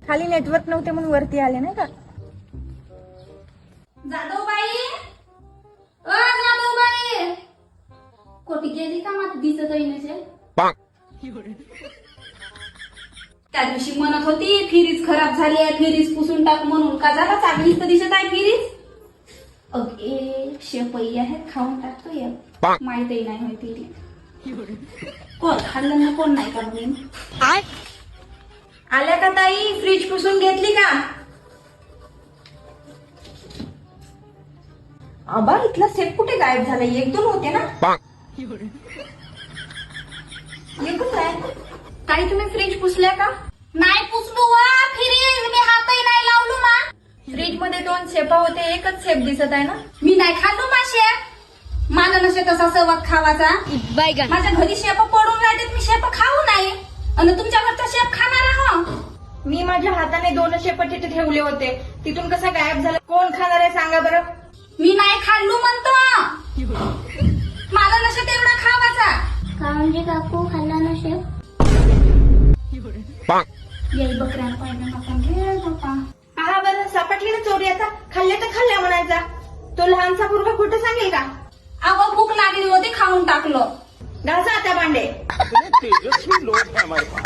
खाली नेटवर्क नव्हते म्हणून वरती आले नाही का. जाधवबाई, जाधवबाई कोटी गेली का मग दिसत आहे. त्या दिवशी म्हणत होती फ्रीज खराब झाली आहे, फ्रीज पुसून टाक म्हणून. का झाला चांगलीच तर दिसत आहे फ्रीज. अगे शेपई आहे, खाऊन टाकतो या. माहितही नाही माहिती कोण खाल्लं ना कोण नाही का म्हणून. आल्या का ताई, फ्रीज पुसून घेतली का. आबा इथला सेफ कुठे गायब झाला. एक दोन होते ना. एकच आहे. ताई तुम्ही फ्रीज पुसल्या का. नाही पुसलो वा फ्रीज, मी हातही नाही लावलो मा. फ्रीज मध्ये दोन शेपा होते, एकच शेप दिसत आहे ना. मी नाही खाल्लो मा शेप. मला नसे तसा सवाद खावाचा. माझ्या घरी शेप पडून राहते, मी शेप खाऊ नाही. आणि तुमच्या घरचा शेप खाणार आहो. मी माझ्या हाताने दोन शेप तिथे ठेवले होते, तिथून कसा गायब झाला. कोण खाणार आहे सांगा बरं. मी नाही खाल्लो म्हणतो. मला नसे तेवढा खावाचा. का म्हणजे काकू खाल्ला ना शेफ. येई बकऱ्या पाहिजे आपण घे बापा. पहा बरं, सापडली ना चोरी. आता खाल्ल्या तर खाल्ल्या म्हणायचा. तो लहानसा पोरगा खोटं सांगेल का. अगं भूक लागली होती, खाऊन टाकलो. घासा आता भांडे. तेजस्वी लोग हैं हमारे पास.